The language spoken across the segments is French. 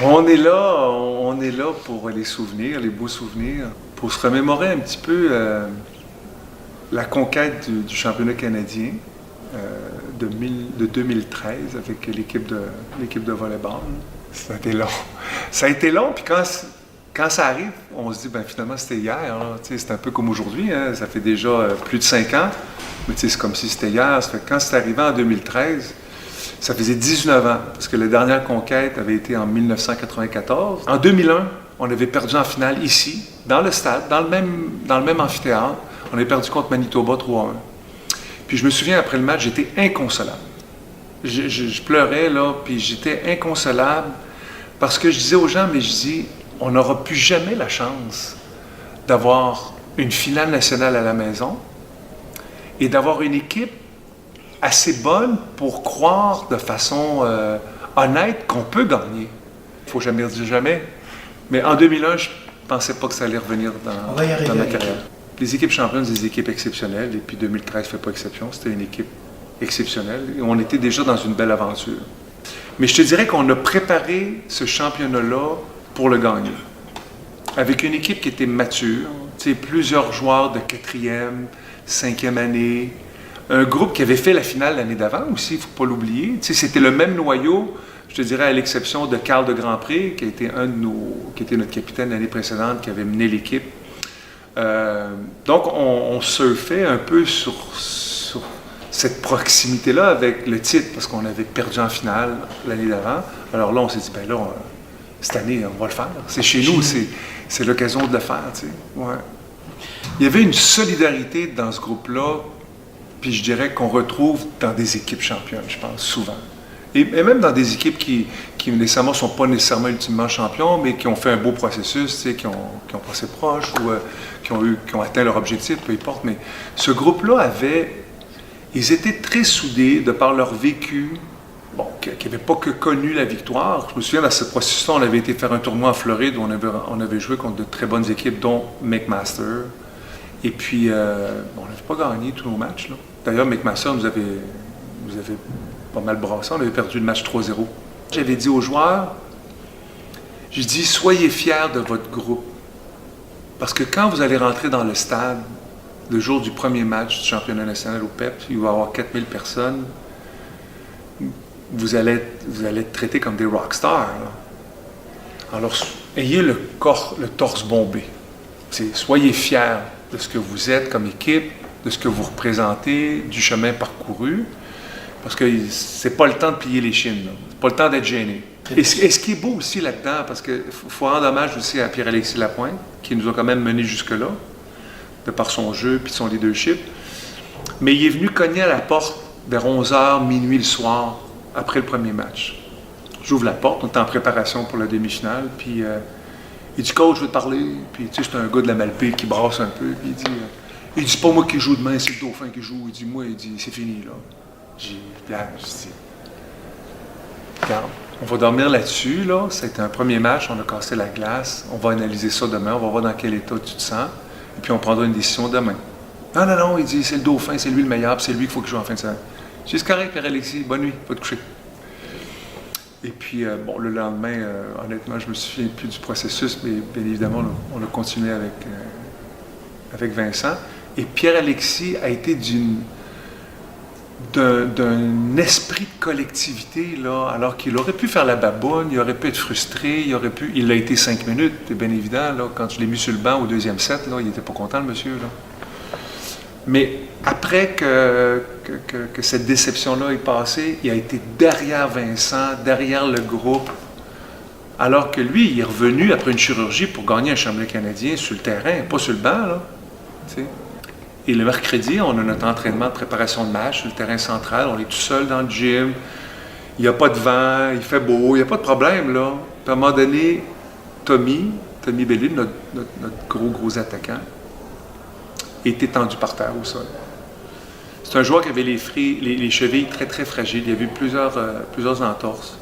On est là pour les souvenirs, les beaux souvenirs, pour se remémorer un petit peu la conquête du championnat canadien de 2013 avec l'équipe de volleyball. Ça a été long. Ça a été long, puis quand ça arrive, on se dit, ben finalement, c'était hier. C'est un peu comme aujourd'hui, hein, ça fait déjà plus de 5 ans, mais c'est comme si c'était hier. Ça fait que quand c'est arrivé en 2013, ça faisait 19 ans, parce que la dernière conquête avait été en 1994. En 2001, on avait perdu en finale ici, dans le stade, dans le même amphithéâtre. On avait perdu contre Manitoba 3-1. Puis je me souviens, après le match, j'étais inconsolable. Je pleurais, là, puis j'étais inconsolable parce que je disais aux gens, mais je dis, on n'aura plus jamais la chance d'avoir une finale nationale à la maison et d'avoir une équipe assez bonne pour croire de façon honnête qu'on peut gagner. Il ne faut jamais dire jamais. Mais en 2001, je ne pensais pas que ça allait revenir dans ma carrière. Les équipes championnes, c'est des équipes exceptionnelles, et puis 2013 ne fait pas exception, c'était une équipe exceptionnelle, et on était déjà dans une belle aventure. Mais je te dirais qu'on a préparé ce championnat-là pour le gagner, avec une équipe qui était mature, plusieurs joueurs de 4e, 5e année, un groupe qui avait fait la finale l'année d'avant aussi, il ne faut pas l'oublier. C'était le même noyau, je te dirais, à l'exception de Carl de Grandpré, qui était qui était notre capitaine l'année précédente, qui avait mené l'équipe. Donc, on surfait un peu sur cette proximité-là avec le titre, parce qu'on avait perdu en finale l'année d'avant. Alors là, on s'est dit, ben là, cette année, on va le faire. C'est chez nous, c'est l'occasion de le faire, tu sais. Ouais. Il y avait une solidarité dans ce groupe-là, puis je dirais qu'on retrouve dans des équipes championnes, je pense, souvent. Et même dans des équipes qui nécessairement ne sont pas nécessairement ultimement champions, mais qui ont fait un beau processus, qui ont passé proche ou qui ont atteint leur objectif, peu importe. Mais ce groupe-là ils étaient très soudés de par leur vécu, qui n'avaient pas que connu la victoire. Je me souviens, dans ce processus-là, on avait été faire un tournoi en Floride où on avait joué contre de très bonnes équipes, dont McMaster. Et puis, on n'avait pas gagné tous nos matchs, là. D'ailleurs, McMaster nous avait pas mal brassé. On avait perdu le match 3-0. J'avais dit aux joueurs, j'ai dit, soyez fiers de votre groupe. Parce que quand vous allez rentrer dans le stade, le jour du premier match du championnat national au PEP, il va y avoir 4000 personnes, vous allez être traités comme des rockstars. Alors, ayez le torse bombé. Soyez fiers de ce que vous êtes comme équipe, de ce que vous représentez, du chemin parcouru. Parce que c'est pas le temps de plier les chines, là. C'est pas le temps d'être gêné. Et ce qui est beau aussi là-dedans, parce qu'il faut rendre hommage aussi à Pierre-Alexis Lapointe, qui nous a quand même menés jusque-là, de par son jeu et son leadership. Mais il est venu cogner à la porte vers 11h, minuit le soir, après le premier match. J'ouvre la porte, on est en préparation pour la demi-finale, puis il dit « Coach, je veux te parler. » Puis tu sais, c'est un gars de la Malpée qui brasse un peu, puis il dit « C'est pas moi qui joue demain, c'est le Dauphin qui joue. » Il dit « Moi, c'est fini, là. » J'ai dit, regarde, on va dormir là-dessus, là. C'était un premier match, on a cassé la glace. On va analyser ça demain, on va voir dans quel état tu te sens. Et puis on prendra une décision demain. Non, il dit, c'est le Dauphin, c'est lui le meilleur, puis c'est lui qu'il faut qu'il joue en fin de semaine. J'ai dit, c'est correct, Pierre-Alexis, bonne nuit, va te coucher. Et puis, le lendemain, honnêtement, je me souviens plus du processus, mais bien évidemment, là, on a continué avec Vincent. Et Pierre-Alexis a été d'un esprit de collectivité, là, alors qu'il aurait pu faire la baboune, il aurait pu être frustré, il l'a été 5 minutes, c'est bien évident, là, quand je l'ai mis sur le banc au deuxième set, là, il n'était pas content, le monsieur, là. Mais après que cette déception-là est passée, il a été derrière Vincent, derrière le groupe, alors que lui, il est revenu après une chirurgie pour gagner un championnat canadien sur le terrain, pas sur le banc, là, tu sais. Et le mercredi, on a notre entraînement de préparation de match sur le terrain central. On est tout seul dans le gym. Il n'y a pas de vent, il fait beau, il n'y a pas de problème, là. Puis à un moment donné, Tommy Bellil, notre gros attaquant, est étendu par terre au sol. C'est un joueur qui avait les chevilles très, très fragiles. Il y avait eu plusieurs entorses.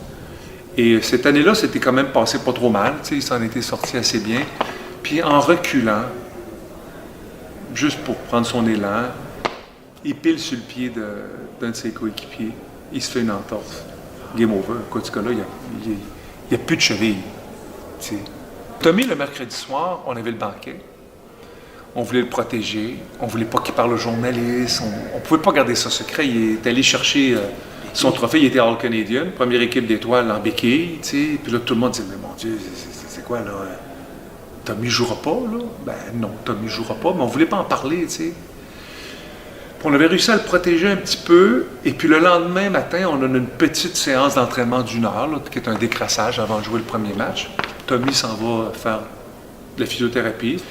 Et cette année-là, c'était quand même passé pas trop mal. Il s'en était sorti assez bien. Puis en reculant, juste pour prendre son élan, il pile sur le pied d'un de ses coéquipiers. Il se fait une entorse. Game over. Écoute, ce gars-là, il n'y a plus de cheville. T'sais. Tommy, le mercredi soir, on avait le banquet. On voulait le protéger. On ne voulait pas qu'il parle aux journalistes. On ne pouvait pas garder ça secret. Il est allé chercher son trophée. Il était All-Canadian, première équipe d'étoiles en béquille. T'sais. Puis là, tout le monde disait, mais mon Dieu, c'est quoi là? Tommy ne jouera pas, là? Ben non, Tommy ne jouera pas, mais on ne voulait pas en parler, tu sais. On avait réussi à le protéger un petit peu, et puis le lendemain matin, on a une petite séance d'entraînement d'1 heure, là, qui est un décrassage avant de jouer le premier match. Tommy s'en va faire de la physiothérapie.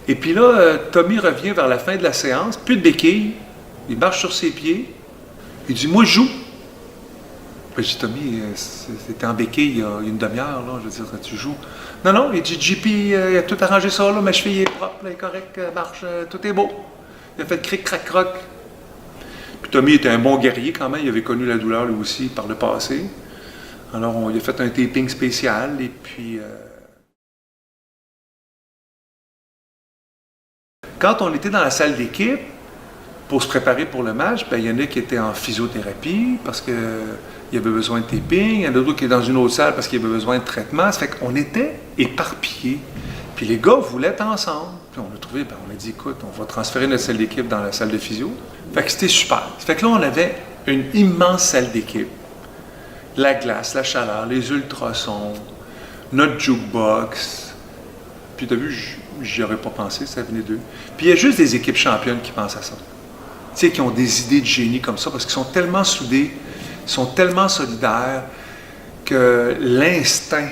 Et puis là, Tommy revient vers la fin de la séance, plus de béquille, il marche sur ses pieds, il dit « Moi, je joue ». Ben, j'ai dit, Tommy, c'était en béquille il y a une demi-heure, là, je veux dire, tu joues. Non, non, il dit, JP, il a tout arrangé ça, là, ma cheville est propre, elle est correcte, elle marche, tout est beau. Il a fait cric, crac, croc. Puis Tommy était un bon guerrier quand même, il avait connu la douleur lui aussi par le passé. Alors, il a fait un taping spécial, et puis... Quand on était dans la salle d'équipe, pour se préparer pour le match, ben, il y en a qui étaient en physiothérapie parce qu'il y avait besoin de taping, il y en a d'autres qui étaient dans une autre salle parce qu'il y avait besoin de traitement. Ça fait qu'on était éparpillés. Puis les gars voulaient être ensemble. Puis on a trouvé, ben, on a dit, écoute, on va transférer notre salle d'équipe dans la salle de physio. Fait que c'était super. Ça fait que là, on avait une immense salle d'équipe. La glace, la chaleur, les ultrasons, notre jukebox. Puis t'as vu, j'y aurais pas pensé, ça venait d'eux. Puis il y a juste des équipes championnes qui pensent à ça. Tu sais, qui ont des idées de génie comme ça, parce qu'ils sont tellement soudés, ils sont tellement solidaires, que l'instinct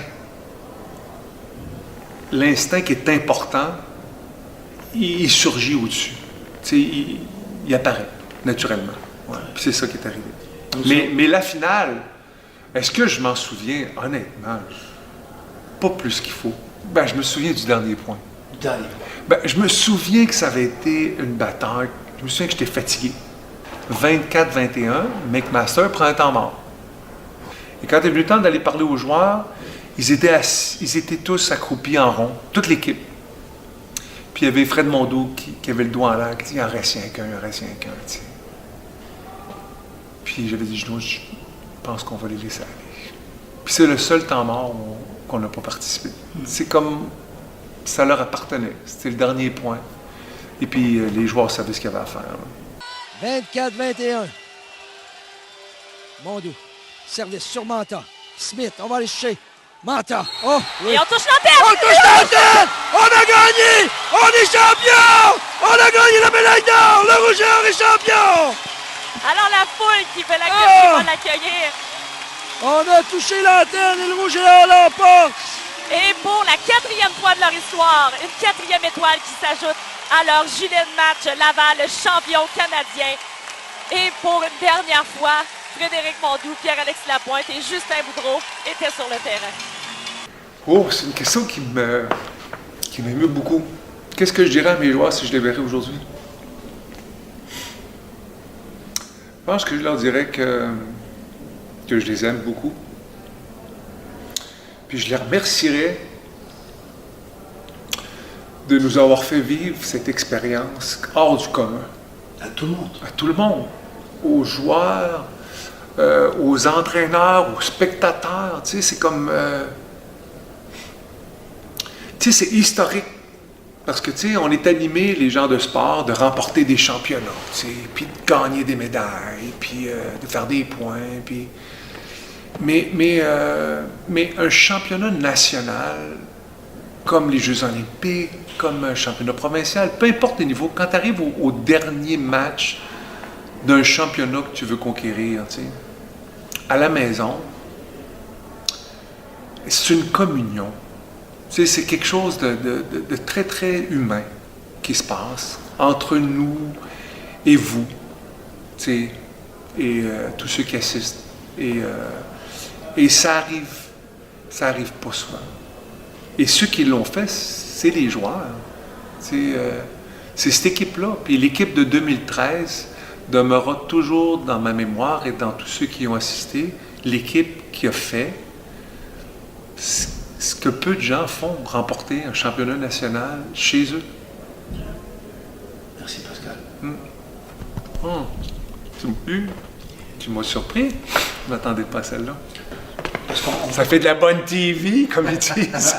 qui est important, il surgit au-dessus. Tu sais, il apparaît, naturellement. Ouais. Puis c'est ça qui est arrivé. Mais la finale, est-ce que je m'en souviens? Honnêtement, pas plus qu'il faut. Ben, je me souviens du dernier point. Ben, je me souviens que ça avait été une bataille. Je me souviens que j'étais fatigué. 24-21, McMaster prend un temps mort. Et quand il est venu le temps d'aller parler aux joueurs, ils étaient tous accroupis en rond, toute l'équipe. Puis il y avait Fred Mondeau qui avait le doigt en l'air, qui dit « Il en reste rien qu'un, il en reste rien qu'un. » Puis j'avais dit « Je pense qu'on va les laisser aller. » Puis c'est le seul temps mort qu'on n'a pas participé. C'est comme ça leur appartenait. C'était le dernier point. Et puis, les joueurs savaient ce qu'il y avait à faire. 24-21. Mondou. Service sur Manta. Smith, on va aller chercher. Manta. Oh! Oui. Et on touche la tête! On touche la tête! On a gagné! On est champion! On a gagné la médaille d'or! Le Rouge et Or est champion! Alors la foule qui va l'accueillir. On a touché l'antenne et le Rouge et Or l'emporte! Et pour la 4e fois de leur histoire, une 4e étoile qui s'ajoute à leur gilet de match, Laval, champion canadien. Et pour une dernière fois, Frédéric Mondou, Pierre-Alex Lapointe et Justin Boudreau étaient sur le terrain. Oh, c'est une question qui m'émeut beaucoup. Qu'est-ce que je dirais à mes joueurs si je les verrais aujourd'hui? Je pense que je leur dirais que je les aime beaucoup. Puis je les remercierais de nous avoir fait vivre cette expérience hors du commun. À tout le monde. À tout le monde. Aux joueurs, aux entraîneurs, aux spectateurs. Tu sais, c'est comme... tu sais, c'est historique. Parce que, tu sais, on est animés, les gens de sport, de remporter des championnats, tu sais, puis de gagner des médailles, puis de faire des points, puis... Mais un championnat national, comme les Jeux olympiques, comme un championnat provincial, peu importe les niveaux, quand tu arrives au dernier match d'un championnat que tu veux conquérir, tu sais, à la maison, c'est une communion. Tu sais, c'est quelque chose de très, très humain qui se passe entre nous et vous, tu sais, et tous ceux qui assistent. Et ça arrive pas souvent. Et ceux qui l'ont fait, c'est les joueurs. C'est cette équipe-là. Puis l'équipe de 2013 demeurera toujours dans ma mémoire et dans tous ceux qui y ont assisté, l'équipe qui a fait ce que peu de gens font, remporter un championnat national chez eux. Merci Pascal. Tu m'as surpris. Je ne m'attendais pas à celle-là. Ça fait de la bonne TV, comme ils disent.